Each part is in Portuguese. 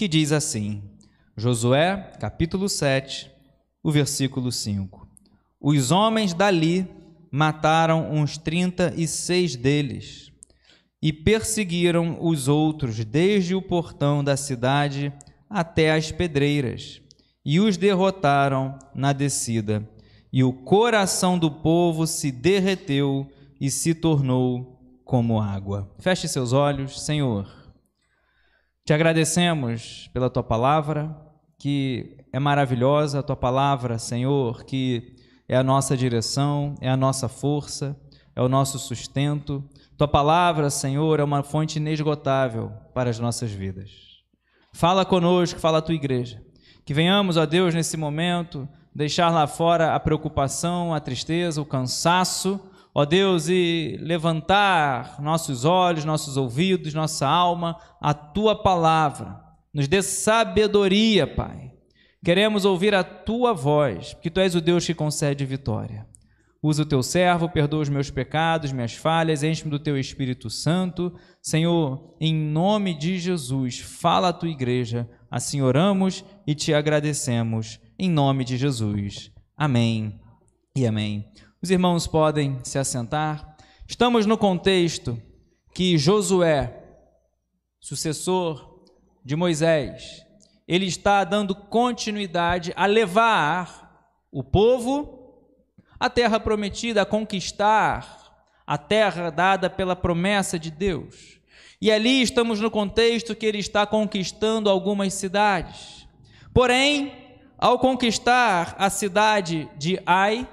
que diz assim, Josué, capítulo 7, o versículo 5. Os homens dali mataram uns 36 deles e perseguiram os outros desde o portão da cidade até as pedreiras e os derrotaram na descida. E o coração do povo se derreteu e se tornou como água. Feche seus olhos, Senhor. Te agradecemos pela Tua palavra, que é maravilhosa, a Tua palavra, Senhor, que é a nossa direção, é a nossa força, é o nosso sustento. Tua palavra, Senhor, é uma fonte inesgotável para as nossas vidas. Fala conosco, fala a Tua igreja. Que venhamos, ó Deus, nesse momento, deixar lá fora a preocupação, a tristeza, o cansaço, ó Deus, e levantar nossos olhos, nossos ouvidos, nossa alma, a Tua palavra. Nos dê sabedoria, Pai. Queremos ouvir a Tua voz, porque Tu és o Deus que concede vitória. Usa o Teu servo, perdoa os meus pecados, minhas falhas, enche-me do Teu Espírito Santo. Senhor, em nome de Jesus, fala a Tua igreja. Assim oramos e Te agradecemos, em nome de Jesus. Amém e amém. Os irmãos podem se assentar. Estamos no contexto que Josué, sucessor de Moisés, ele está dando continuidade a levar o povo à terra prometida, a conquistar a terra dada pela promessa de Deus. E ali estamos no contexto que ele está conquistando algumas cidades. Porém, ao conquistar a cidade de Ai,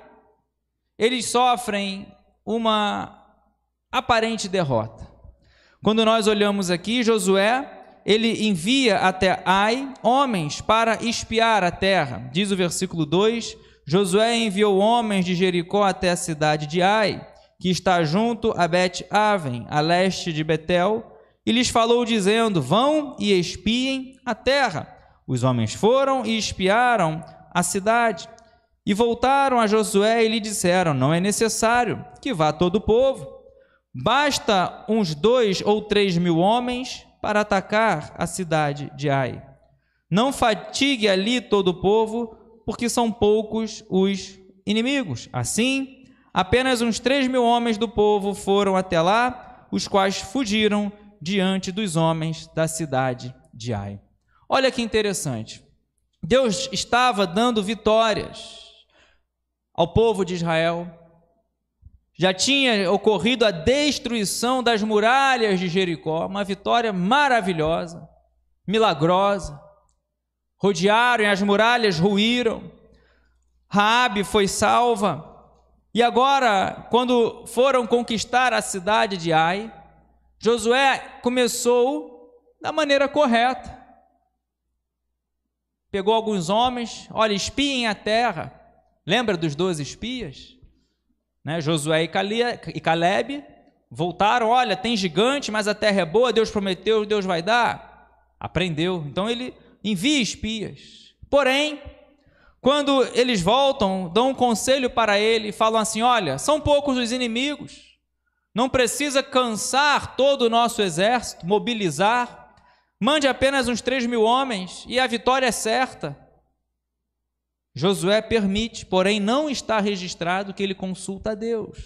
eles sofrem uma aparente derrota. Quando nós olhamos aqui, Josué, ele envia até Ai homens para espiar a terra. Diz o versículo 2, Josué enviou homens de Jericó até a cidade de Ai, que está junto a Bet-Aven, a leste de Betel, e lhes falou dizendo, vão e espiem a terra. Os homens foram e espiaram a cidade, e voltaram a Josué e lhe disseram, não é necessário que vá todo o povo, basta uns 2 ou 3 mil homens para atacar a cidade de Ai. Não fatigue ali todo o povo, porque são poucos os inimigos. Assim, apenas uns 3 mil homens do povo foram até lá, os quais fugiram diante dos homens da cidade de Ai. Olha que interessante. Deus estava dando vitórias ao povo de Israel. Já tinha ocorrido a destruição das muralhas de Jericó, uma vitória maravilhosa, milagrosa. Rodearam e as muralhas ruíram. Raabe foi salva. E agora, quando foram conquistar a cidade de Ai, Josué começou da maneira correta. Pegou alguns homens, olha, espiem a terra. Lembra dos 12 espias? Né? Josué e Calebe voltaram, olha, tem gigante, mas a terra é boa, Deus prometeu, Deus vai dar. Aprendeu. Então ele envia espias. Porém, quando eles voltam, dão um conselho para ele e falam assim, olha, são poucos os inimigos, não precisa cansar todo o nosso exército, mobilizar, mande apenas uns 3 mil homens e a vitória é certa. Josué permite, porém não está registrado que ele consulta a Deus.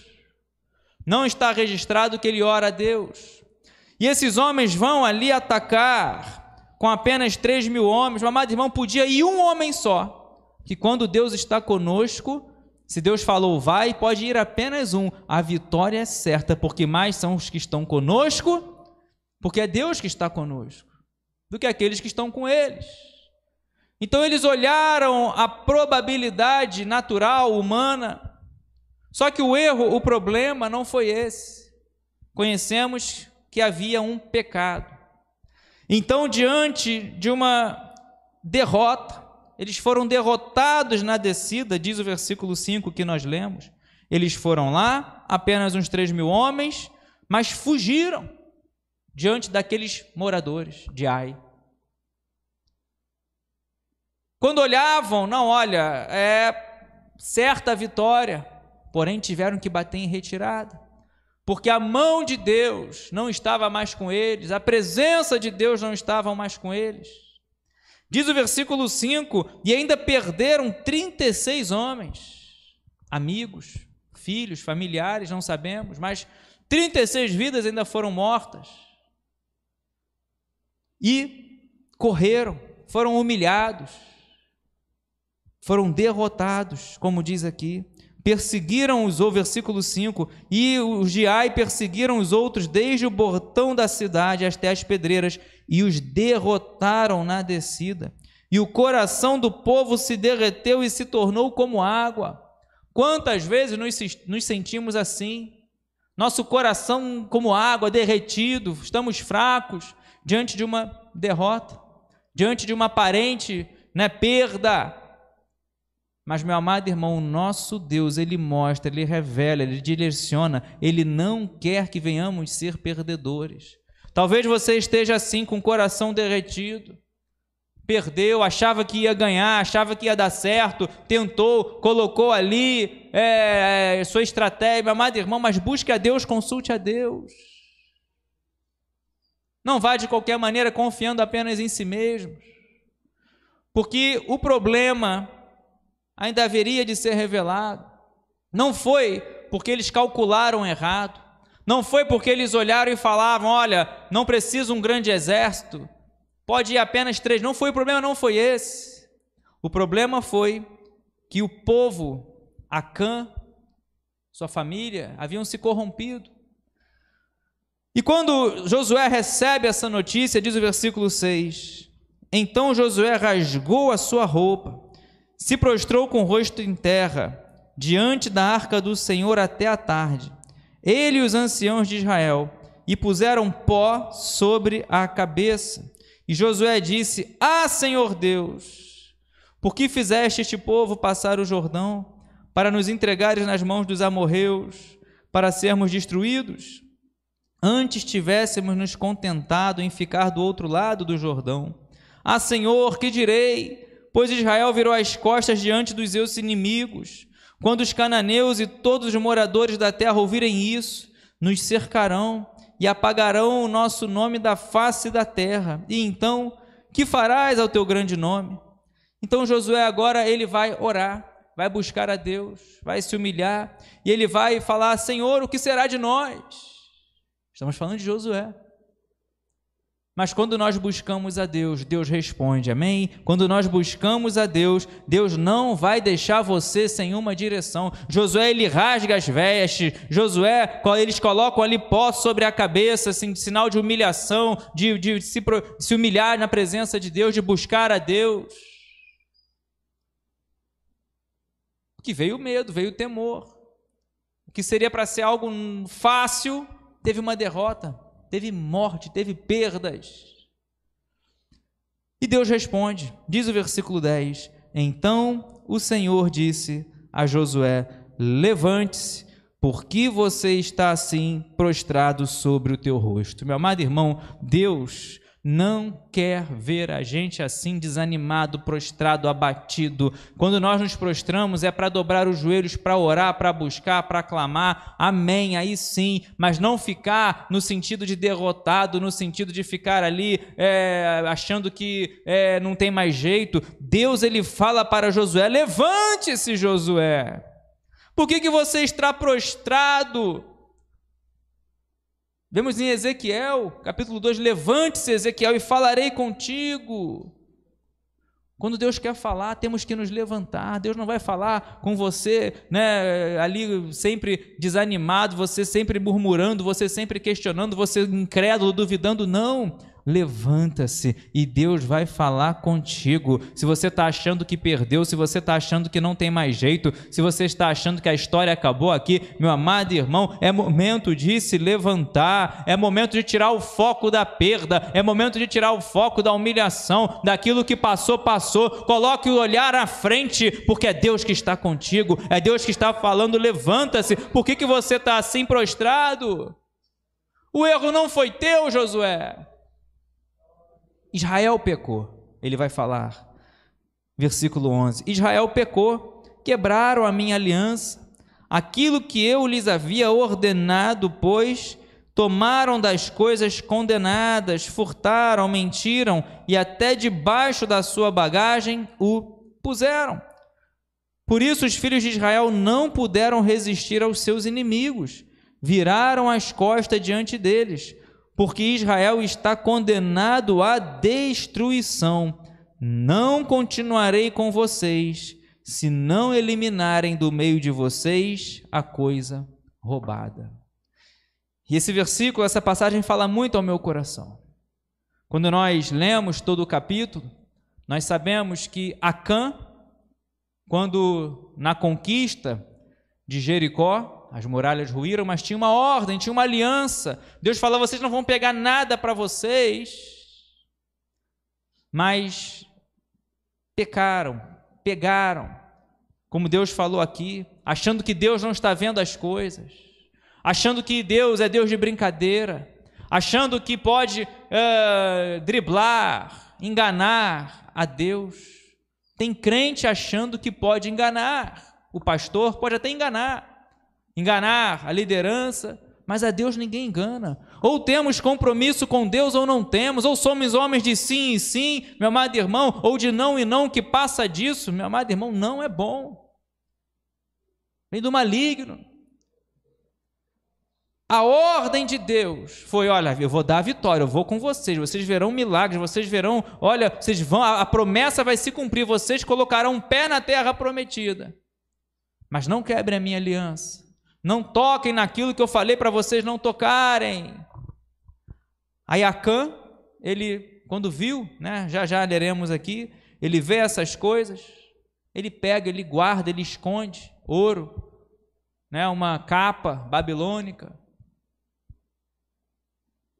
Não está registrado que ele ora a Deus. E esses homens vão ali atacar com apenas 3 mil homens. O amado irmão, podia ir um homem só, que quando Deus está conosco, se Deus falou vai, pode ir apenas um. A vitória é certa, porque mais são os que estão conosco, porque é Deus que está conosco, do que aqueles que estão com eles. Então eles olharam a probabilidade natural, humana, só que o erro, o problema não foi esse. Conhecemos que havia um pecado. Então, diante de uma derrota, eles foram derrotados na descida, diz o versículo 5 que nós lemos. Eles foram lá, apenas uns 3 mil homens, mas fugiram diante daqueles moradores de Ai. Quando olhavam, não, olha, é certa a vitória, porém tiveram que bater em retirada, porque a mão de Deus não estava mais com eles, a presença de Deus não estava mais com eles. Diz o versículo 5, e ainda perderam 36 homens, amigos, filhos, familiares, não sabemos, mas 36 vidas ainda foram mortas. E correram, foram humilhados, foram derrotados, como diz aqui. Perseguiram-os, o versículo 5, e os de Ai perseguiram os outros desde o portão da cidade até as pedreiras, e os derrotaram na descida. E o coração do povo se derreteu e se tornou como água. Quantas vezes nos sentimos assim? Nosso coração como água, derretido, estamos fracos diante de uma derrota, diante de uma aparente, perda. Mas, meu amado irmão, o nosso Deus, Ele mostra, Ele revela, Ele direciona, Ele não quer que venhamos ser perdedores. Talvez você esteja assim, com o coração derretido, perdeu, achava que ia ganhar, achava que ia dar certo, tentou, colocou ali sua estratégia, meu amado irmão, mas busque a Deus, consulte a Deus. Não vá de qualquer maneira confiando apenas em si mesmo, porque o problema ainda haveria de ser revelado. Não foi porque eles calcularam errado, não foi porque eles olharam e falavam, olha, não precisa um grande exército, pode ir apenas 3, não foi, o problema não foi esse. O problema foi que o povo, Acã, sua família, haviam se corrompido. E quando Josué recebe essa notícia, diz o versículo 6, então Josué rasgou a sua roupa, se prostrou com o rosto em terra, diante da arca do Senhor até a tarde, ele e os anciãos de Israel, e puseram pó sobre a cabeça. E Josué disse, Senhor Deus, por que fizeste este povo passar o Jordão, para nos entregares nas mãos dos amorreus, para sermos destruídos? Antes tivéssemos nos contentado em ficar do outro lado do Jordão. Senhor, que direi? Pois Israel virou as costas diante dos seus inimigos. Quando os cananeus e todos os moradores da terra ouvirem isso, nos cercarão e apagarão o nosso nome da face da terra. E então, que farás ao teu grande nome? Então Josué agora ele vai orar, vai buscar a Deus, vai se humilhar, e ele vai falar, Senhor, o que será de nós? Estamos falando de Josué. Mas quando nós buscamos a Deus, Deus responde, amém? Quando nós buscamos a Deus, Deus não vai deixar você sem uma direção. Josué, ele rasga as vestes, Josué, eles colocam ali pó sobre a cabeça, assim, sinal de humilhação, de se humilhar na presença de Deus, de buscar a Deus. Que veio o medo, veio o temor. O que seria para ser algo fácil, teve uma derrota. Teve morte, teve perdas. E Deus responde, diz o versículo 10, então o Senhor disse a Josué, levante-se, porque você está assim prostrado sobre o teu rosto. Meu amado irmão, Deus não quer ver a gente assim desanimado, prostrado, abatido. Quando nós nos prostramos é para dobrar os joelhos, para orar, para buscar, para clamar, amém, aí sim, mas não ficar no sentido de derrotado, no sentido de ficar ali achando que não tem mais jeito. Deus, ele fala para Josué, levante-se, Josué, por que você está prostrado? Vemos em Ezequiel, capítulo 2, levante-se, Ezequiel, e falarei contigo. Quando Deus quer falar, temos que nos levantar. Deus não vai falar com você, ali sempre desanimado, você sempre murmurando, você sempre questionando, você incrédulo, duvidando, não. Levanta-se e Deus vai falar contigo. Se você está achando que perdeu, se você está achando que não tem mais jeito, se você está achando que a história acabou aqui, meu amado irmão, é momento de se levantar, é momento de tirar o foco da perda, é momento de tirar o foco da humilhação, daquilo que passou, coloque o olhar à frente, porque é Deus que está contigo, é Deus que está falando, levanta-se. Por que você está assim prostrado? O erro não foi teu, Josué. Israel pecou, ele vai falar, versículo 11, Israel pecou, quebraram a minha aliança, aquilo que eu lhes havia ordenado, pois tomaram das coisas condenadas, furtaram, mentiram e até debaixo da sua bagagem o puseram. Por isso os filhos de Israel não puderam resistir aos seus inimigos, viraram as costas diante deles, porque Israel está condenado à destruição. Não continuarei com vocês, se não eliminarem do meio de vocês a coisa roubada. E esse versículo, essa passagem fala muito ao meu coração. Quando nós lemos todo o capítulo, nós sabemos que Acã, quando na conquista de Jericó, as muralhas ruíram, mas tinha uma ordem, tinha uma aliança. Deus falou: vocês não vão pegar nada para vocês, mas pegaram, como Deus falou aqui, achando que Deus não está vendo as coisas, achando que Deus é Deus de brincadeira, achando que pode driblar, enganar a Deus. Tem crente achando que pode enganar o pastor, pode até enganar a liderança, mas a Deus ninguém engana. Ou temos compromisso com Deus ou não temos, ou somos homens de sim e sim, meu amado irmão, ou de não e não, que passa disso, meu amado irmão, não é bom. Vem do maligno. A ordem de Deus foi: olha, eu vou dar a vitória, eu vou com vocês verão milagres, vocês verão, olha, vocês vão, a promessa vai se cumprir, vocês colocarão um pé na terra prometida, mas não quebrem a minha aliança, não toquem naquilo que eu falei para vocês não tocarem. Aí Acã, ele, quando viu, né, já leremos aqui, ele vê essas coisas, ele pega, ele guarda, ele esconde ouro, né, uma capa babilônica,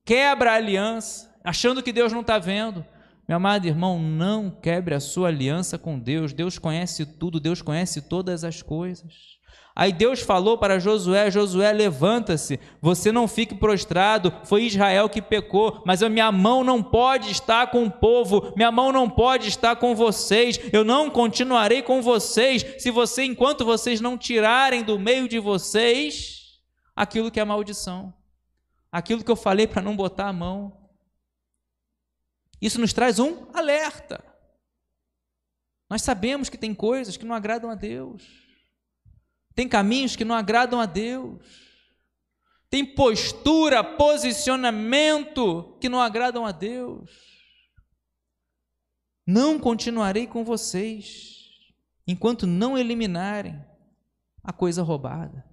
quebra a aliança, achando que Deus não está vendo. Meu amado irmão, não quebre a sua aliança com Deus. Deus conhece tudo, Deus conhece todas as coisas. Aí Deus falou para Josué: Josué, levanta-se, você não fique prostrado, foi Israel que pecou, mas a minha mão não pode estar com o povo, minha mão não pode estar com vocês, eu não continuarei com vocês, enquanto vocês não tirarem do meio de vocês aquilo que é maldição, aquilo que eu falei para não botar a mão. Isso nos traz um alerta. Nós sabemos que tem coisas que não agradam a Deus, tem caminhos que não agradam a Deus, tem postura, posicionamento que não agradam a Deus. Não continuarei com vocês enquanto não eliminarem a coisa roubada.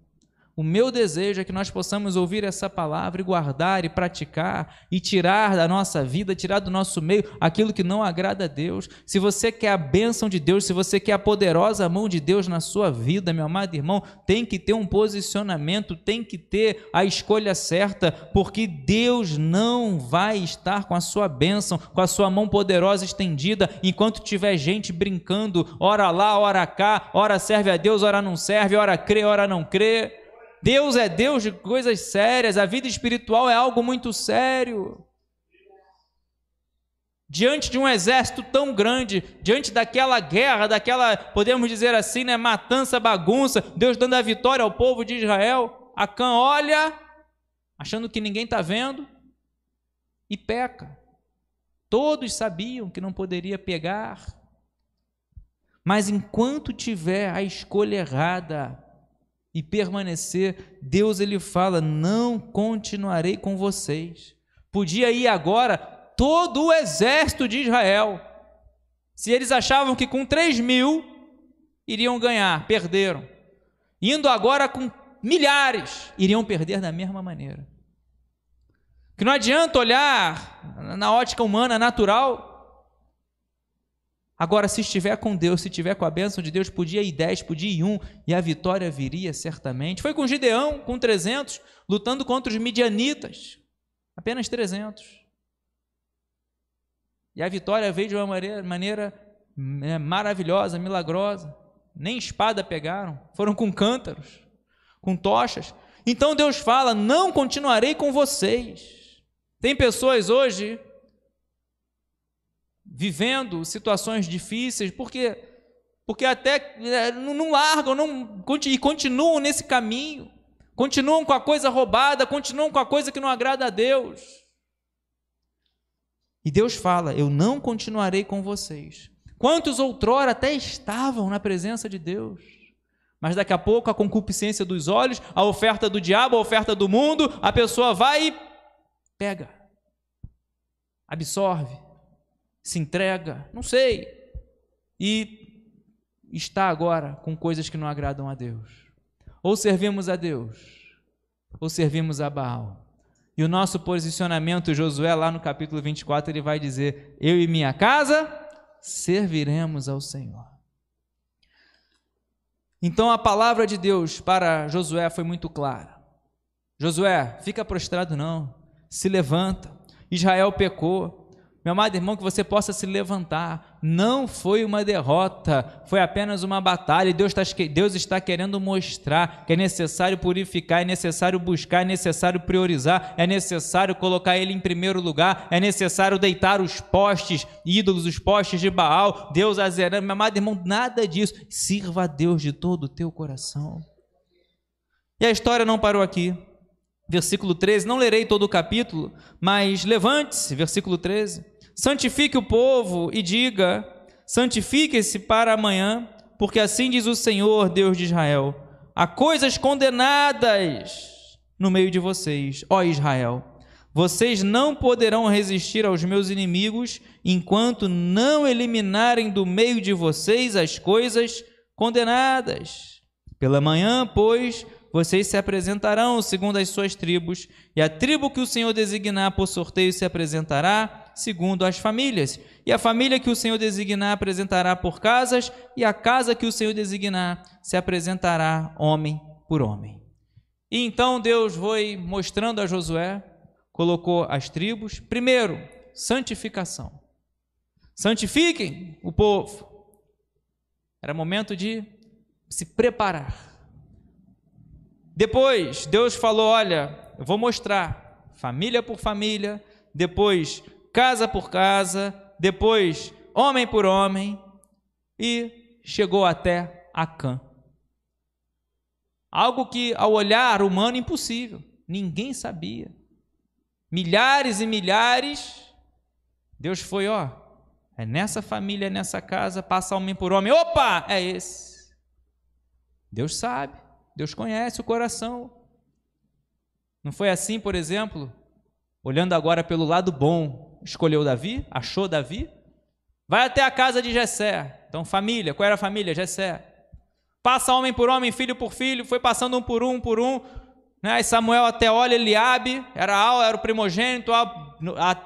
O meu desejo é que nós possamos ouvir essa palavra e guardar e praticar e tirar da nossa vida, tirar do nosso meio aquilo que não agrada a Deus. Se você quer a bênção de Deus, se você quer a poderosa mão de Deus na sua vida, meu amado irmão, tem que ter um posicionamento, tem que ter a escolha certa, porque Deus não vai estar com a sua bênção, com a sua mão poderosa estendida, enquanto tiver gente brincando, ora lá, ora cá, ora serve a Deus, ora não serve, ora crê, ora não crê. Deus é Deus de coisas sérias, a vida espiritual é algo muito sério. Diante de um exército tão grande, diante daquela guerra, daquela, podemos dizer assim, né, matança, bagunça, Deus dando a vitória ao povo de Israel, Acã olha, achando que ninguém está vendo, e peca. Todos sabiam que não poderia pegar, mas enquanto tiver a escolha errada, e permanecer, Deus ele fala: não continuarei com vocês. Podia ir agora todo o exército de Israel. Se eles achavam que com 3.000 iriam ganhar, perderam. Indo agora com milhares, iriam perder da mesma maneira. Que não adianta olhar na ótica humana, natural. Agora, se estiver com Deus, se estiver com a bênção de Deus, podia ir 10, podia ir 1, e a vitória viria certamente. Foi com Gideão, com 300, lutando contra os midianitas, apenas 300. E a vitória veio de uma maneira maravilhosa, milagrosa. Nem espada pegaram, foram com cântaros, com tochas. Então Deus fala: não continuarei com vocês. Tem pessoas hoje vivendo situações difíceis, porque até não largam e continuam nesse caminho, continuam com a coisa roubada, continuam com a coisa que não agrada a Deus. E Deus fala: eu não continuarei com vocês. Quantos outrora até estavam na presença de Deus, mas daqui a pouco a concupiscência dos olhos, a oferta do diabo, a oferta do mundo, a pessoa vai e pega, absorve, se entrega, não sei, e está agora com coisas que não agradam a Deus. Ou servimos a Deus, ou servimos a Baal. E o nosso posicionamento, Josué, lá no capítulo 24, ele vai dizer: eu e minha casa serviremos ao Senhor. Então a palavra de Deus para Josué foi muito clara. Josué, fica prostrado não, se levanta. Israel pecou. Meu amado irmão, que você possa se levantar. Não foi uma derrota, foi apenas uma batalha. Deus está querendo mostrar que é necessário purificar, é necessário buscar, é necessário priorizar, é necessário colocar Ele em primeiro lugar, é necessário deitar os postes, ídolos, os postes de Baal, Deus azerando. Meu amado irmão, nada disso. Sirva a Deus de todo o teu coração. E a história não parou aqui. Versículo 13, não lerei todo o capítulo, mas levante-se, versículo 13, santifique o povo e diga: santifique-se para amanhã, porque assim diz o Senhor, Deus de Israel: há coisas condenadas no meio de vocês, ó Israel, vocês não poderão resistir aos meus inimigos, enquanto não eliminarem do meio de vocês as coisas condenadas. Pela manhã, pois, vocês se apresentarão segundo as suas tribos, e a tribo que o Senhor designar por sorteio se apresentará segundo as famílias, e a família que o Senhor designar apresentará por casas, e a casa que o Senhor designar se apresentará homem por homem. E então Deus foi mostrando a Josué, colocou as tribos. Primeiro, santificação. Santifiquem o povo. Era momento de se preparar. Depois, Deus falou: olha, eu vou mostrar família por família, depois casa por casa, depois homem por homem, e chegou até Acã. Algo que, ao olhar humano, impossível, ninguém sabia. Milhares e milhares, Deus foi, é nessa família, é nessa casa, passa homem por homem, opa, é esse. Deus sabe. Deus conhece o coração. Não foi assim, por exemplo, olhando agora pelo lado bom, escolheu Davi, achou Davi, vai até a casa de Jessé. Então, família, qual era a família? Jessé. Passa homem por homem, filho por filho, foi passando um por um, né? Aí Samuel até olha Eliabe, era o primogênito,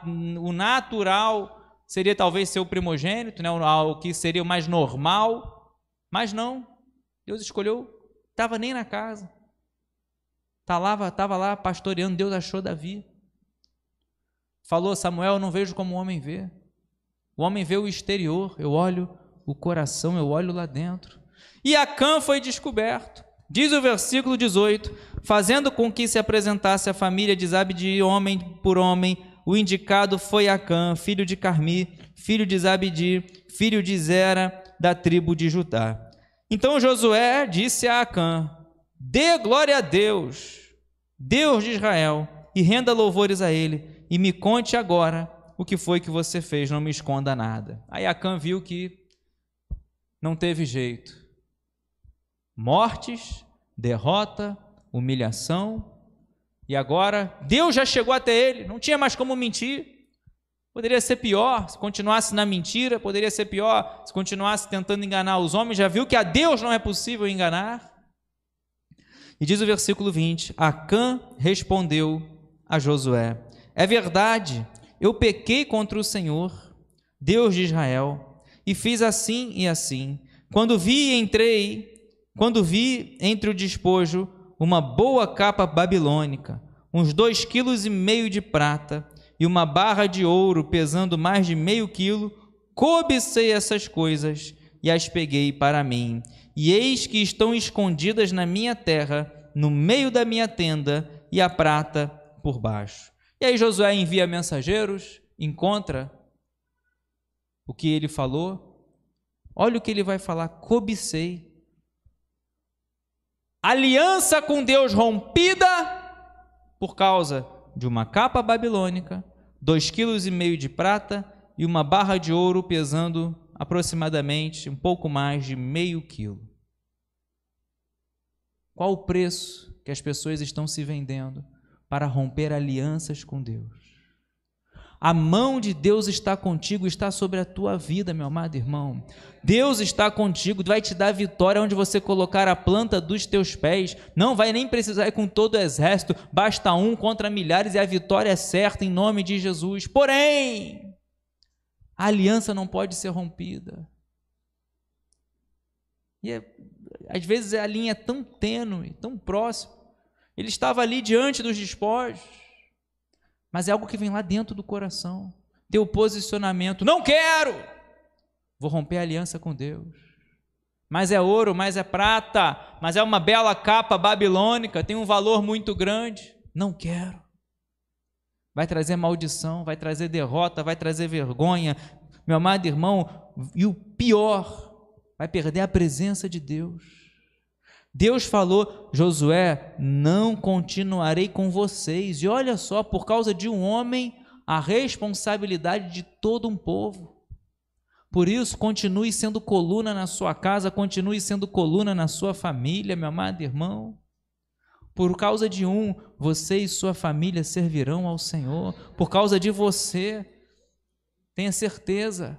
o natural seria talvez ser o primogênito, né? O que seria o mais normal, mas não, Deus escolheu. Estava nem na casa, estava lá pastoreando. Deus achou Davi, falou: Samuel, eu não vejo como o homem vê, o homem vê o exterior, eu olho o coração, eu olho lá dentro. E Acã foi descoberto, diz o versículo 18, fazendo com que se apresentasse a família de Zabdi homem por homem, o indicado foi Acã, filho de Carmi, filho de Zabdi, filho de Zera, da tribo de Judá. Então Josué disse a Acã: dê glória a Deus, Deus de Israel, e renda louvores a Ele, e me conte agora o que foi que você fez, não me esconda nada. Aí Acã viu que não teve jeito. Mortes, derrota, humilhação, e agora Deus já chegou até ele, não tinha mais como mentir. Poderia ser pior se continuasse na mentira, poderia ser pior se continuasse tentando enganar os homens. Já viu que a Deus não é possível enganar? E diz o versículo 20: Acã respondeu a Josué: é verdade, eu pequei contra o Senhor, Deus de Israel, e fiz assim e assim. Quando vi entre o despojo uma boa capa babilônica, uns 2,5 quilos de prata, e uma barra de ouro pesando mais de meio quilo, cobicei essas coisas e as peguei para mim. E eis que estão escondidas na minha terra, no meio da minha tenda, e a prata por baixo. E aí Josué envia mensageiros, encontra o que ele falou. Olha o que ele vai falar: cobicei. aliança com Deus rompida por causa de uma capa babilônica, 2,5 kg de prata e uma barra de ouro pesando aproximadamente um pouco mais de meio quilo. Qual o preço que as pessoas estão se vendendo para romper alianças com Deus? A mão de Deus está contigo, está sobre a tua vida, meu amado irmão. Deus está contigo, vai te dar vitória onde você colocar a planta dos teus pés. Não vai nem precisar ir com todo o exército, basta 1 contra milhares e a vitória é certa em nome de Jesus. Porém, a aliança não pode ser rompida. E às vezes a linha é tão tênue, tão próxima. Ele estava ali diante dos despojos, mas é algo que vem lá dentro do coração. Teu posicionamento, não quero, vou romper a aliança com Deus. Mas é ouro, mas é prata, mas é uma bela capa babilônica, tem um valor muito grande. Não quero. Vai trazer maldição, vai trazer derrota, vai trazer vergonha. Meu amado irmão, e o pior, vai perder a presença de Deus. Deus falou, Josué, não continuarei com vocês. E olha só, por causa de um homem, a responsabilidade de todo um povo. Por isso, continue sendo coluna na sua casa, continue sendo coluna na sua família, meu amado irmão. Por causa de um, você e sua família servirão ao Senhor. Por causa de você, tenha certeza.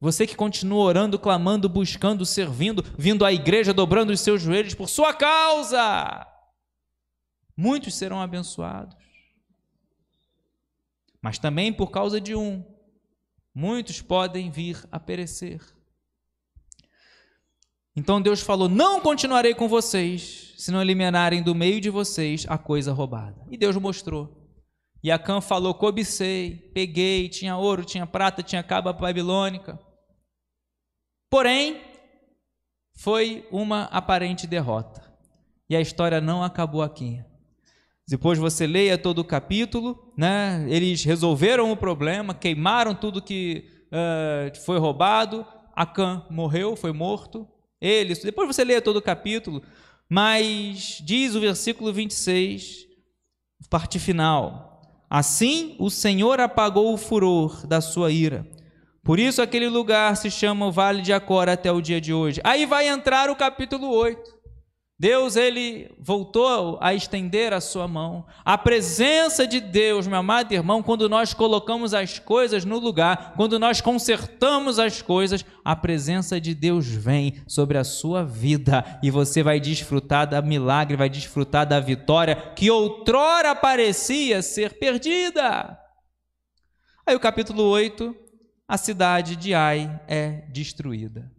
Você que continua orando, clamando, buscando, servindo, vindo à igreja, dobrando os seus joelhos por sua causa, muitos serão abençoados. Mas também por causa de um, muitos podem vir a perecer. Então Deus falou, não continuarei com vocês, se não eliminarem do meio de vocês a coisa roubada. E Deus mostrou. E Acã falou, cobicei, peguei, tinha ouro, tinha prata, tinha capa babilônica. Porém, foi uma aparente derrota. E a história não acabou aqui. Depois você leia todo o capítulo, né? Eles resolveram o problema, queimaram tudo que foi roubado. Acã morreu, foi morto. Depois você leia todo o capítulo, mas diz o versículo 26, parte final. Assim o Senhor apagou o furor da sua ira. Por isso aquele lugar se chama o Vale de Acor até o dia de hoje. Aí vai entrar o capítulo 8. Deus, ele voltou a estender a sua mão. A presença de Deus, meu amado irmão, quando nós colocamos as coisas no lugar, quando nós consertamos as coisas, a presença de Deus vem sobre a sua vida e você vai desfrutar da milagre, vai desfrutar da vitória que outrora parecia ser perdida. Aí o capítulo 8, a cidade de Ai é destruída.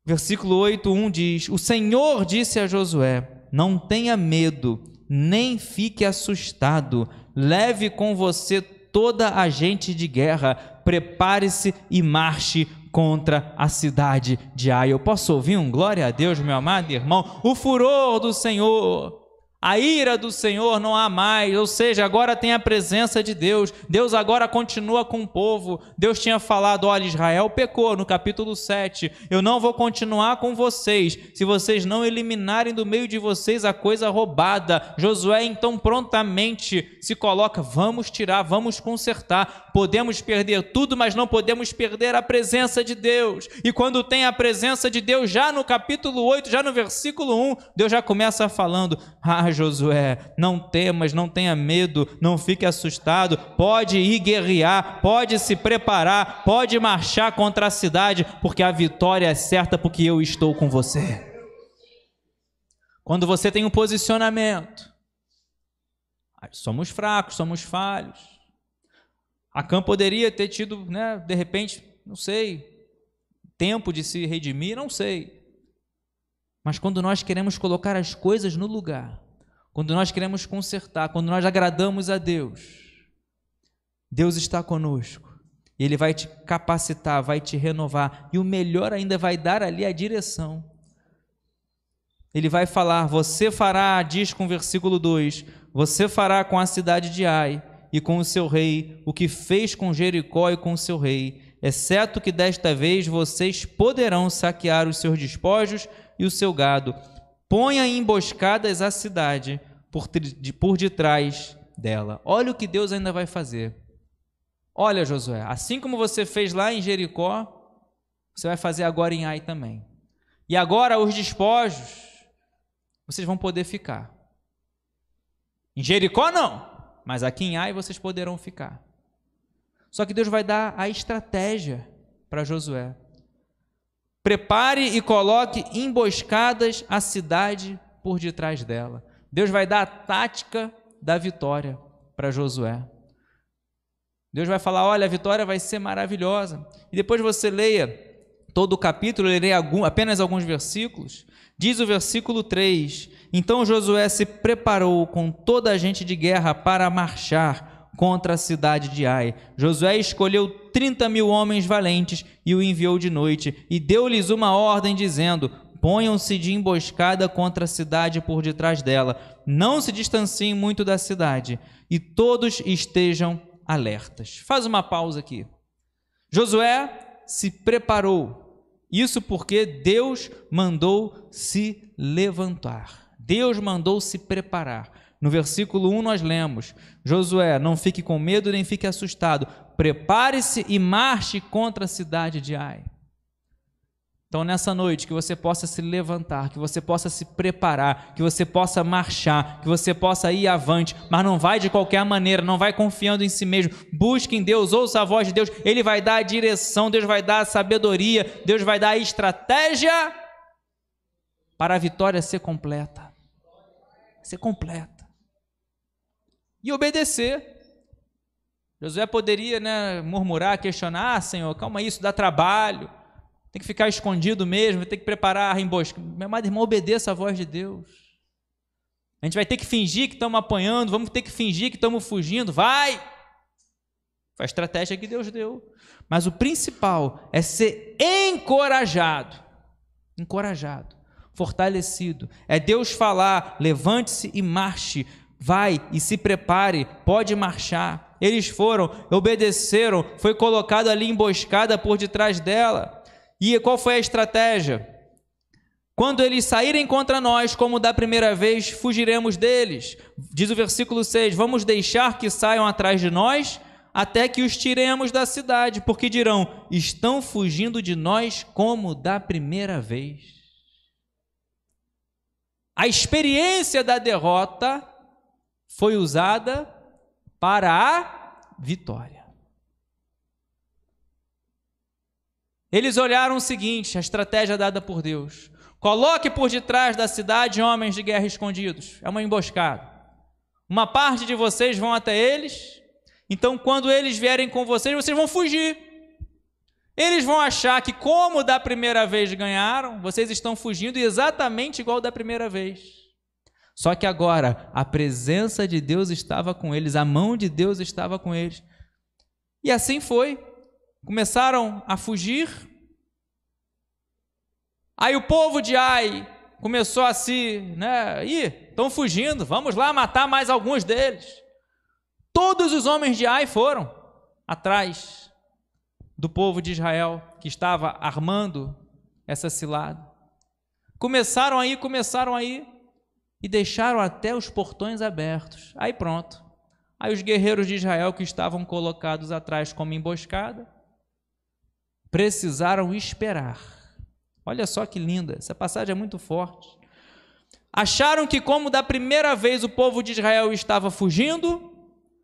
Versículo 8:1 diz, o Senhor disse a Josué, não tenha medo, nem fique assustado, leve com você toda a gente de guerra, prepare-se e marche contra a cidade de Ai. Eu posso ouvir um glória a Deus, meu amado irmão? O furor do Senhor, a ira do Senhor não há mais, ou seja, agora tem a presença de Deus. Deus agora continua com o povo. Deus tinha falado, olha, Israel pecou no capítulo 7, eu não vou continuar com vocês, se vocês não eliminarem do meio de vocês a coisa roubada. Josué então prontamente se coloca, vamos tirar, vamos consertar, podemos perder tudo, mas não podemos perder a presença de Deus. E quando tem a presença de Deus, já no capítulo 8, já no versículo 1, Deus já começa falando, Josué, não temas, não tenha medo, não fique assustado, pode ir guerrear, pode se preparar, pode marchar contra a cidade, porque a vitória é certa, porque eu estou com você. Quando você tem um posicionamento, somos fracos, somos falhos. Acã poderia ter tido, de repente, não sei, tempo de se redimir, não sei. Mas quando nós queremos colocar as coisas no lugar, quando nós queremos consertar, quando nós agradamos a Deus, Deus está conosco. Ele vai te capacitar, vai te renovar. E o melhor ainda, vai dar ali a direção. Ele vai falar, você fará, diz com o versículo 2, você fará com a cidade de Ai e com o seu rei o que fez com Jericó e com o seu rei, exceto que desta vez vocês poderão saquear os seus despojos e o seu gado. ponha emboscadas à cidade por detrás dela. Olha o que Deus ainda vai fazer. Olha, Josué, assim como você fez lá em Jericó, você vai fazer agora em Ai também. E agora os despojos, vocês vão poder ficar. Em Jericó não, mas aqui em Ai vocês poderão ficar. Só que Deus vai dar a estratégia para Josué. Prepare e coloque emboscadas à cidade por detrás dela. Deus vai dar a tática da vitória para Josué. Deus vai falar, olha, a vitória vai ser maravilhosa. E depois você leia todo o capítulo, eu lerei apenas alguns versículos. Diz o versículo 3, então Josué se preparou com toda a gente de guerra para marchar contra a cidade de Ai. Josué escolheu 30.000 homens valentes e o enviou de noite, e deu-lhes uma ordem dizendo, ponham-se de emboscada contra a cidade por detrás dela, não se distanciem muito da cidade, e todos estejam alertas. Faz uma pausa aqui. Josué se preparou, isso porque Deus mandou se levantar, Deus mandou se preparar. No versículo 1 nós lemos, Josué, não fique com medo nem fique assustado, prepare-se e marche contra a cidade de Ai. Então nessa noite que você possa se levantar, que você possa se preparar, que você possa marchar, que você possa ir avante, mas não vai de qualquer maneira, não vai confiando em si mesmo, busque em Deus, ouça a voz de Deus, Ele vai dar a direção, Deus vai dar a sabedoria, Deus vai dar a estratégia para a vitória ser completa. Ser completa. E obedecer. Josué poderia, murmurar, questionar, Senhor, calma aí, isso dá trabalho, tem que ficar escondido mesmo, tem que preparar a emboscada. Meu amado irmão, obedeça a voz de Deus. A gente vai ter que fingir que estamos apanhando, vamos ter que fingir que estamos fugindo, vai! Foi a estratégia que Deus deu. Mas o principal é ser encorajado, fortalecido. É Deus falar, levante-se e marche, vai e se prepare, pode marchar. Eles foram, obedeceram, foi colocado ali emboscada por detrás dela. E qual foi a estratégia? Quando eles saírem contra nós, como da primeira vez, fugiremos deles. Diz o versículo 6, vamos deixar que saiam atrás de nós, até que os tiremos da cidade, porque dirão, estão fugindo de nós como da primeira vez. A experiência da derrota foi usada para a vitória. Eles olharam o seguinte, a estratégia dada por Deus. Coloque por detrás da cidade homens de guerra escondidos. É uma emboscada. Uma parte de vocês vão até eles, então quando eles vierem com vocês, vocês vão fugir. Eles vão achar que como da primeira vez ganharam, vocês estão fugindo exatamente igual da primeira vez. Só que agora a presença de Deus estava com eles, a mão de Deus estava com eles. E assim foi. Começaram a fugir. Aí o povo de Ai começou a estão fugindo, vamos lá matar mais alguns deles. Todos os homens de Ai foram atrás do povo de Israel que estava armando essa cilada. Começaram aí e deixaram até os portões abertos. Aí pronto. Aí os guerreiros de Israel que estavam colocados atrás como emboscada precisaram esperar. Olha só que linda, essa passagem é muito forte. Acharam que como da primeira vez o povo de Israel estava fugindo,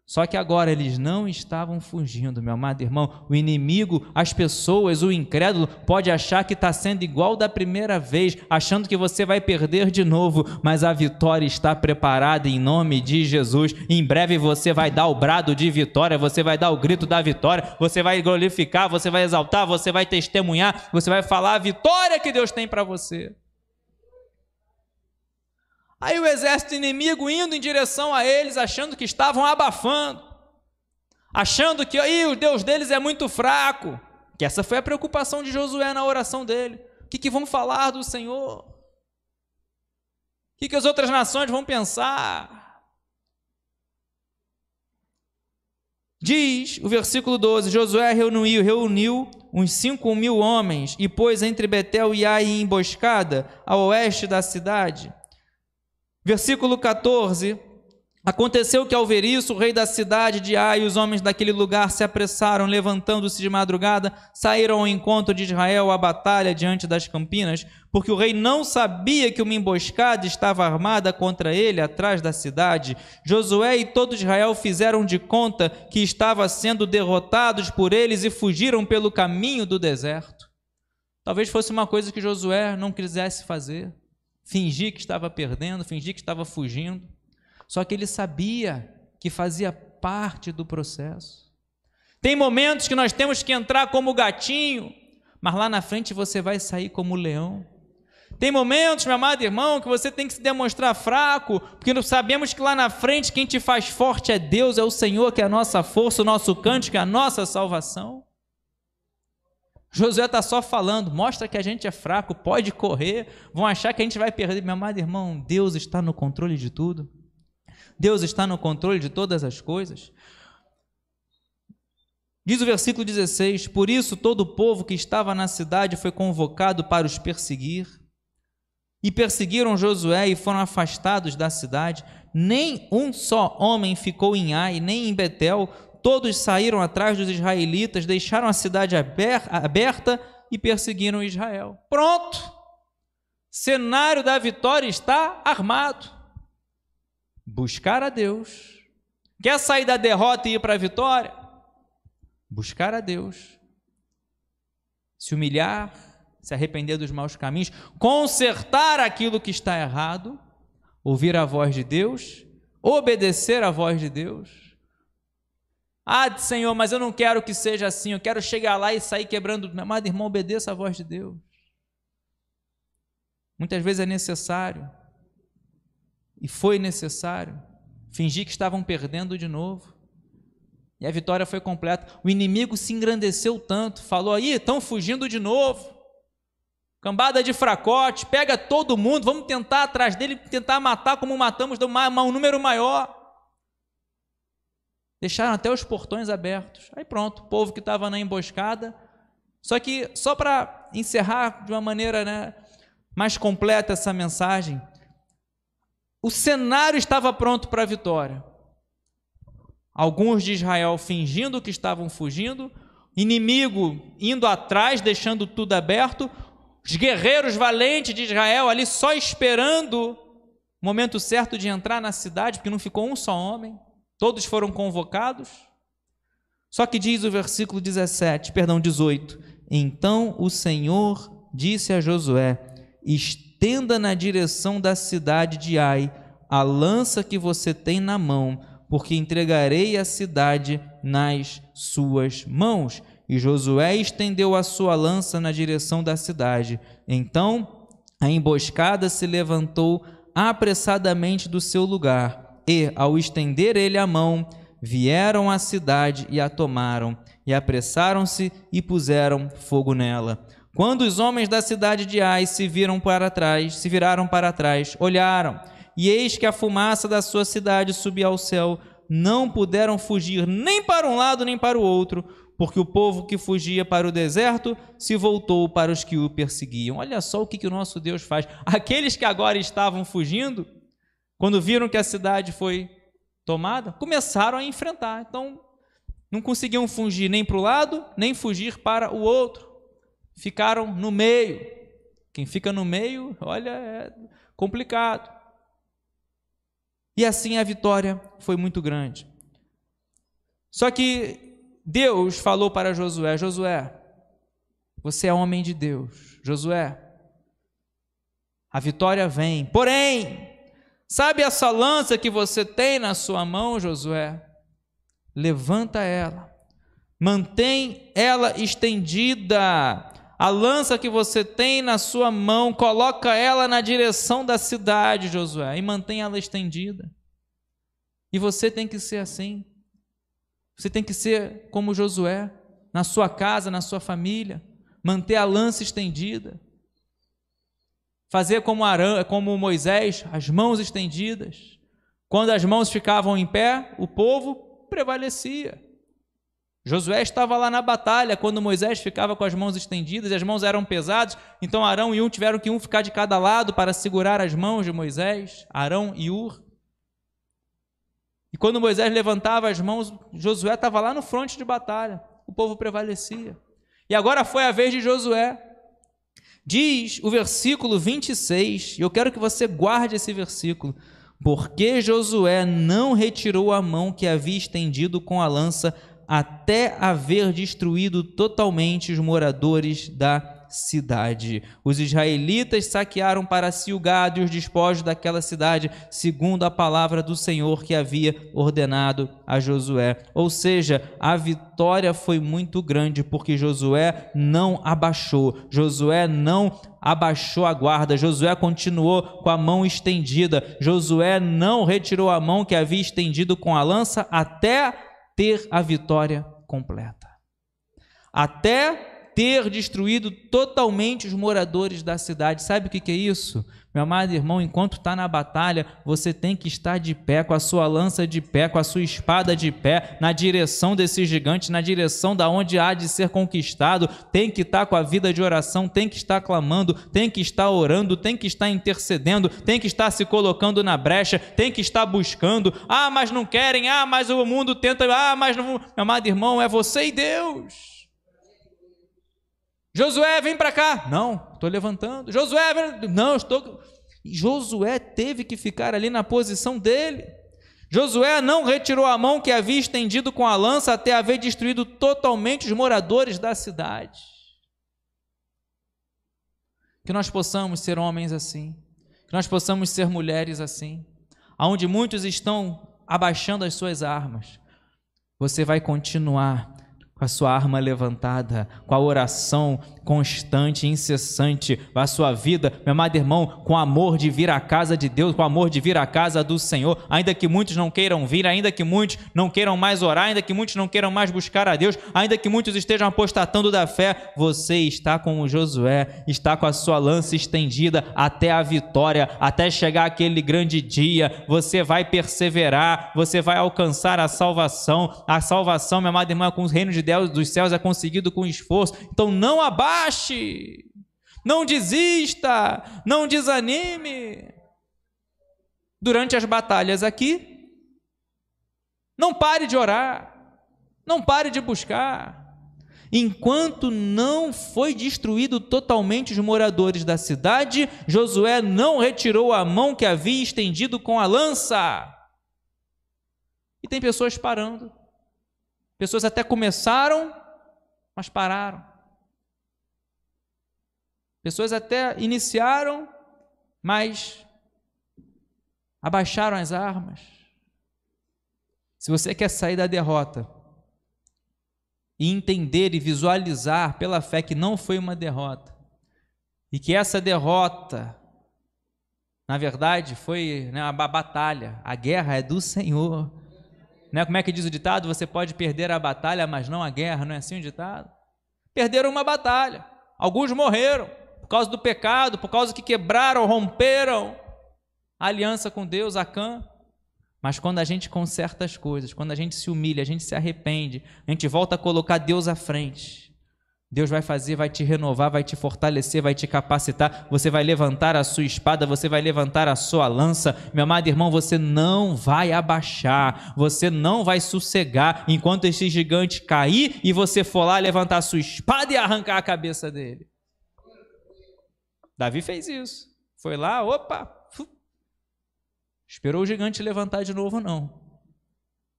só que agora eles não estavam fugindo, meu amado irmão. O inimigo, as pessoas, o incrédulo pode achar que está sendo igual da primeira vez, achando que você vai perder de novo, mas a vitória está preparada em nome de Jesus. Em breve você vai dar o brado de vitória, você vai dar o grito da vitória, você vai glorificar, você vai exaltar, você vai testemunhar, você vai falar a vitória que Deus tem para você. Aí o exército inimigo indo em direção a eles, achando que estavam abafando, achando que o Deus deles é muito fraco, que essa foi a preocupação de Josué na oração dele. O que vão falar do Senhor? O que as outras nações vão pensar? Diz o versículo 12: Josué reuniu uns 5.000 homens e pôs entre Betel e Ai em emboscada, a oeste da cidade. Versículo 14: aconteceu que ao ver isso, o rei da cidade de Ai e os homens daquele lugar se apressaram, levantando-se de madrugada, saíram ao encontro de Israel à batalha diante das campinas, porque o rei não sabia que uma emboscada estava armada contra ele atrás da cidade. Josué e todo Israel fizeram de conta que estava sendo derrotados por eles e fugiram pelo caminho do deserto. Talvez fosse uma coisa que Josué não quisesse fazer, fingir que estava perdendo, fingir que estava fugindo. Só que ele sabia que fazia parte do processo. Tem momentos que nós temos que entrar como gatinho, mas lá na frente você vai sair como leão. Tem momentos, meu amado irmão, que você tem que se demonstrar fraco, porque nós sabemos que lá na frente quem te faz forte é Deus, é o Senhor, que é a nossa força, o nosso cântico, é a nossa salvação. Josué está só falando, mostra que a gente é fraco, pode correr, vão achar que a gente vai perder. Meu amado irmão, Deus está no controle de tudo. Deus está no controle de todas as coisas. Diz o versículo 16: por isso todo o povo que estava na cidade foi convocado para os perseguir, e perseguiram Josué e foram afastados da cidade. Nem um só homem ficou em Ai, nem em Betel. Todos saíram atrás dos israelitas, deixaram a cidade aberta e perseguiram Israel. Pronto! Cenário da vitória está armado. Buscar a Deus. Quer sair da derrota e ir para a vitória? Buscar a Deus. Se humilhar, se arrepender dos maus caminhos, consertar aquilo que está errado, ouvir a voz de Deus, obedecer a voz de Deus. Ah, Senhor, mas eu não quero que seja assim, eu quero chegar lá e sair quebrando. Meu amado irmão, obedeça a voz de Deus. Muitas vezes é necessário, e foi necessário, fingir que estavam perdendo de novo, e a vitória foi completa. O inimigo se engrandeceu tanto, falou aí, estão fugindo de novo, cambada de fracote, pega todo mundo, vamos tentar atrás dele, tentar matar como matamos um número maior. Deixaram até os portões abertos. Aí pronto, o povo que estava na emboscada. Só que, só para encerrar de uma maneira, mais completa essa mensagem, o cenário estava pronto para a vitória. Alguns de Israel fingindo que estavam fugindo, inimigo indo atrás, deixando tudo aberto, os guerreiros valentes de Israel ali só esperando o momento certo de entrar na cidade, porque não ficou um só homem. Todos foram convocados. Só que diz o versículo 18: então o Senhor disse a Josué: estenda na direção da cidade de Ai a lança que você tem na mão, porque entregarei a cidade nas suas mãos. E Josué estendeu a sua lança na direção da cidade. Então a emboscada se levantou apressadamente do seu lugar, e, ao estender ele a mão, vieram à cidade e a tomaram, e apressaram-se e puseram fogo nela. Quando os homens da cidade de Ai se viraram para trás, olharam, e eis que a fumaça da sua cidade subia ao céu. Não puderam fugir nem para um lado nem para o outro, porque o povo que fugia para o deserto se voltou para os que o perseguiam. Olha só o que o nosso Deus faz. Aqueles que agora estavam fugindo, quando viram que a cidade foi tomada, começaram a enfrentar. Então, não conseguiam fugir nem para o lado, nem fugir para o outro. Ficaram no meio. Quem fica no meio, olha, é complicado. E assim a vitória foi muito grande. Só que Deus falou para Josué: Josué, você é homem de Deus. Josué, a vitória vem. Porém, sabe essa lança que você tem na sua mão, Josué? Levanta ela, mantém ela estendida. A lança que você tem na sua mão, coloca ela na direção da cidade, Josué, e mantém ela estendida. E você tem que ser assim. Você tem que ser como Josué, na sua casa, na sua família, manter a lança estendida. Fazer como Moisés, as mãos estendidas. Quando as mãos ficavam em pé, o povo prevalecia. Josué estava lá na batalha quando Moisés ficava com as mãos estendidas e as mãos eram pesadas, então Arão e Hur tiveram que ficar de cada lado para segurar as mãos de Moisés, Arão e Hur. E quando Moisés levantava as mãos, Josué estava lá no fronte de batalha, o povo prevalecia. E agora foi a vez de Josué. Diz o versículo 26, e eu quero que você guarde esse versículo: porque Josué não retirou a mão que havia estendido com a lança até haver destruído totalmente os moradores da cidade. Os israelitas saquearam para si o gado e os despojos daquela cidade, segundo a palavra do Senhor que havia ordenado a Josué. Ou seja, a vitória foi muito grande, porque Josué não abaixou, Josué não abaixou a guarda, Josué continuou com a mão estendida, Josué não retirou a mão que havia estendido com a lança até ter a vitória completa, até ter destruído totalmente os moradores da cidade. Sabe o que é isso? Meu amado irmão, enquanto está na batalha, você tem que estar de pé, com a sua lança de pé, com a sua espada de pé, na direção desse gigante, na direção da onde há de ser conquistado. Tem que estar com a vida de oração, tem que estar clamando, tem que estar orando, tem que estar intercedendo, tem que estar se colocando na brecha, tem que estar buscando. Ah, mas não querem, ah, mas o mundo tenta, ah, mas não... Meu amado irmão, é você e Deus. Josué, vem para cá. Não, estou levantando. Josué, não, estou... Josué teve que ficar ali na posição dele. Josué não retirou a mão que havia estendido com a lança até haver destruído totalmente os moradores da cidade. Que nós possamos ser homens assim, que nós possamos ser mulheres assim, aonde muitos estão abaixando as suas armas, você vai continuar com a sua arma levantada, com a oração constante, incessante, a sua vida, meu amado irmão, com amor de vir à casa de Deus, com amor de vir à casa do Senhor, ainda que muitos não queiram vir, ainda que muitos não queiram mais orar, ainda que muitos não queiram mais buscar a Deus, ainda que muitos estejam apostatando da fé, você está como Josué, está com a sua lança estendida até a vitória, até chegar aquele grande dia. Você vai perseverar, você vai alcançar a salvação, meu amado irmão, com o reino de Deus dos céus é conseguido com esforço. Então não abaixe, não desista, não desanime. Durante as batalhas aqui, não pare de orar, não pare de buscar. Enquanto não foi destruído totalmente os moradores da cidade, Josué não retirou a mão que havia estendido com a lança. E tem pessoas parando. Pessoas até começaram, mas pararam. Pessoas até iniciaram, mas abaixaram as armas. Se você quer sair da derrota e entender e visualizar pela fé que não foi uma derrota, e que essa derrota, na verdade, foi uma batalha, a guerra é do Senhor. Né? Como é que diz o ditado? Você pode perder a batalha, mas não a guerra. Não é assim o ditado? Perderam uma batalha. Alguns morreram por causa do pecado, por causa que quebraram, romperam a aliança com Deus, Acã. Mas quando a gente conserta as coisas, quando a gente se humilha, a gente se arrepende, a gente volta a colocar Deus à frente, Deus vai fazer, vai te renovar, vai te fortalecer, vai te capacitar. Você vai levantar a sua espada, você vai levantar a sua lança. Meu amado irmão, você não vai abaixar, você não vai sossegar enquanto esse gigante cair e você for lá levantar a sua espada e arrancar a cabeça dele. Davi fez isso. Foi lá, opa, esperou o gigante levantar de novo, não.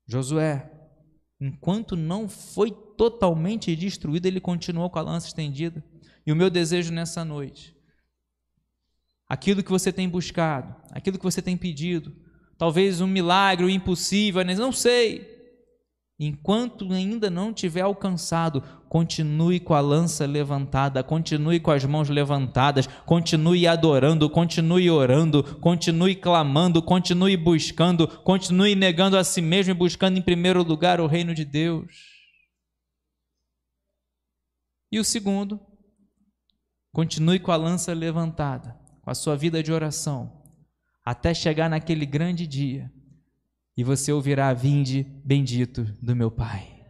Josué, enquanto não foi totalmente destruído, ele continuou com a lança estendida. E o meu desejo nessa noite, aquilo que você tem buscado, aquilo que você tem pedido, talvez um milagre, um impossível, não sei, enquanto ainda não tiver alcançado, continue com a lança levantada, continue com as mãos levantadas, continue adorando, continue orando, continue clamando, continue buscando, continue negando a si mesmo e buscando em primeiro lugar o reino de Deus. E o segundo, continue com a lança levantada, com a sua vida de oração, até chegar naquele grande dia, e você ouvirá: vinde bendito do meu Pai.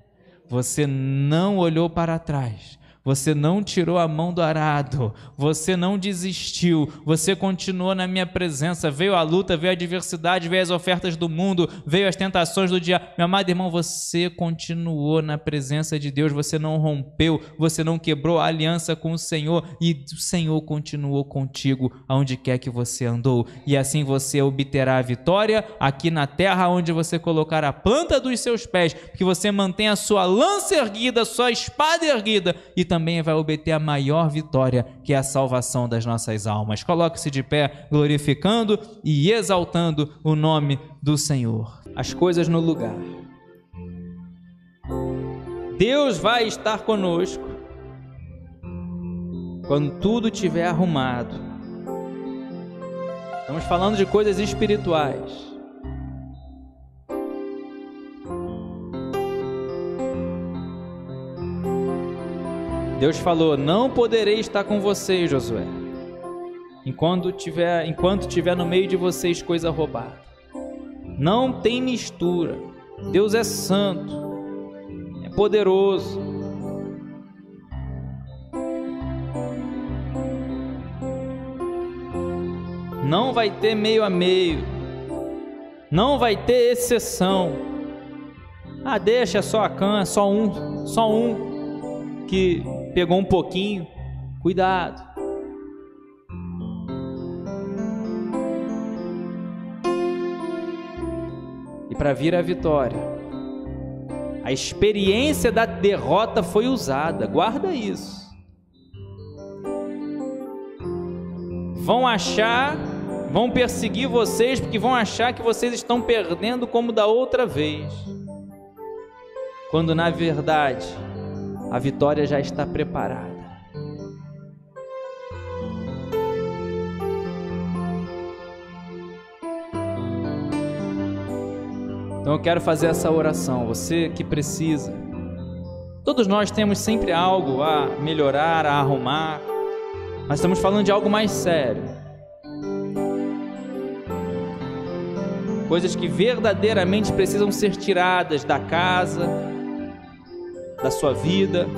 você não olhou para trás, você não tirou a mão do arado, você não desistiu, você continuou na minha presença. Veio a luta, veio a adversidade, veio as ofertas do mundo, veio as tentações do dia. Meu amado irmão, você continuou na presença de Deus, você não rompeu, você não quebrou a aliança com o Senhor, e o Senhor continuou contigo aonde quer que você andou, e assim você obterá a vitória aqui na terra onde você colocar a planta dos seus pés, porque você mantém a sua lança erguida, a sua espada erguida, e também vai obter a maior vitória, que é a salvação das nossas almas. Coloque-se de pé, glorificando e exaltando o nome do Senhor. As coisas no lugar. Deus vai estar conosco quando tudo estiver arrumado. Estamos falando de coisas espirituais. Deus falou: não poderei estar com vocês, Josué, enquanto tiver no meio de vocês coisa roubada. Não tem mistura. Deus é santo, é poderoso. Não vai ter meio a meio, não vai ter exceção. Ah, deixa só a cã, só um que pegou um pouquinho. Cuidado. E para vir a vitória, a experiência da derrota foi usada. Guarda isso. Vão perseguir vocês, porque vão achar que vocês estão perdendo como da outra vez, quando na verdade a vitória já está preparada. Então eu quero fazer essa oração. Você que precisa, todos nós temos sempre algo a melhorar, a arrumar, mas estamos falando de algo mais sério, coisas que verdadeiramente precisam ser tiradas da casa, da sua vida.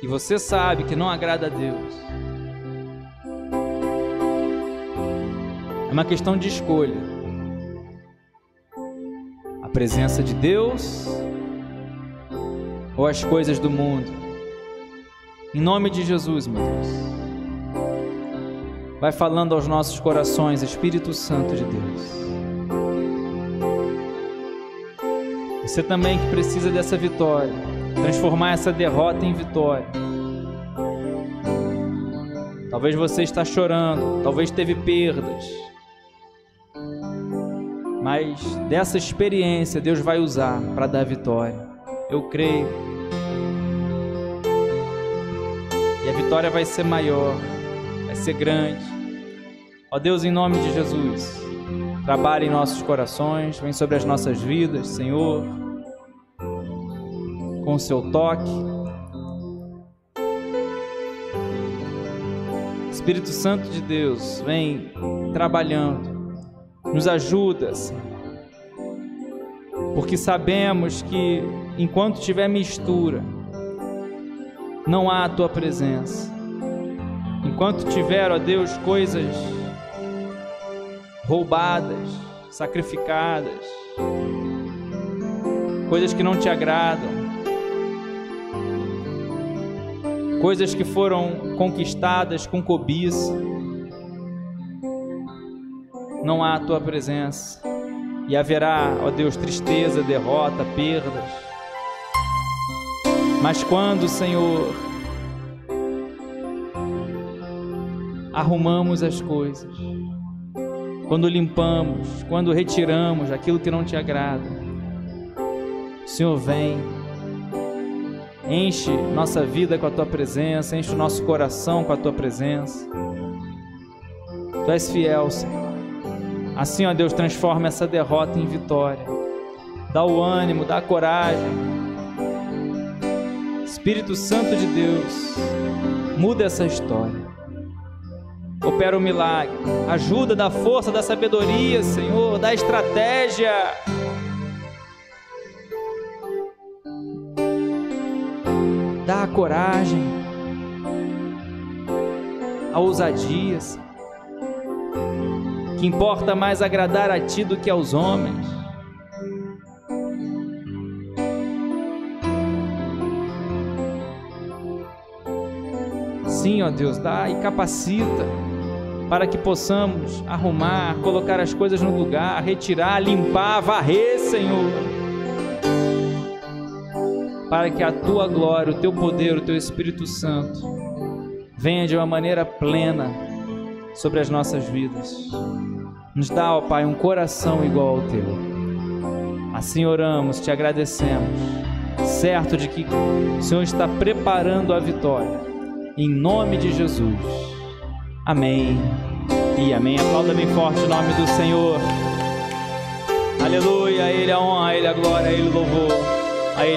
E você sabe que não agrada a Deus. É uma questão de escolha. A presença de Deus ou as coisas do mundo. Em nome de Jesus, meu Deus, vai falando aos nossos corações, Espírito Santo de Deus. Você também que precisa dessa vitória, transformar essa derrota em vitória. Talvez você está chorando, talvez teve perdas, mas dessa experiência Deus vai usar para dar vitória. Eu creio. E a vitória vai ser maior, vai ser grande. Ó Deus, em nome de Jesus, trabalhe em nossos corações, vem sobre as nossas vidas, Senhor, com o seu toque. Espírito Santo de Deus, vem trabalhando, nos ajuda, Senhor, porque sabemos que enquanto tiver mistura, não há a Tua presença. Enquanto tiver, ó Deus, coisas roubadas, sacrificadas, coisas que não Te agradam, coisas que foram conquistadas com cobiça, não há a Tua presença. E haverá, ó Deus, tristeza, derrota, perdas. Mas quando, Senhor, arrumamos as coisas, quando limpamos, quando retiramos aquilo que não Te agrada, o Senhor vem, enche nossa vida com a Tua presença, enche o nosso coração com a Tua presença. Tu és fiel, Senhor. Assim, ó Deus, transforma essa derrota em vitória. Dá o ânimo, dá a coragem. Espírito Santo de Deus, muda essa história. Opera o milagre. Ajuda, dá força, dá sabedoria, Senhor, dá estratégia. Dá a coragem, a ousadia, Senhor. Que importa mais agradar a Ti do que aos homens. Sim, ó Deus, dá e capacita para que possamos arrumar, colocar as coisas no lugar, retirar, limpar, varrer, Senhor. Para que a Tua glória, o Teu poder, o Teu Espírito Santo venha de uma maneira plena sobre as nossas vidas. Nos dá, ó Pai, um coração igual ao Teu. Assim oramos, Te agradecemos, certo de que o Senhor está preparando a vitória. Em nome de Jesus. Amém e amém. Aplauda bem forte o nome do Senhor. Aleluia, a Ele a honra, a Ele a glória, a Ele o louvor, a Ele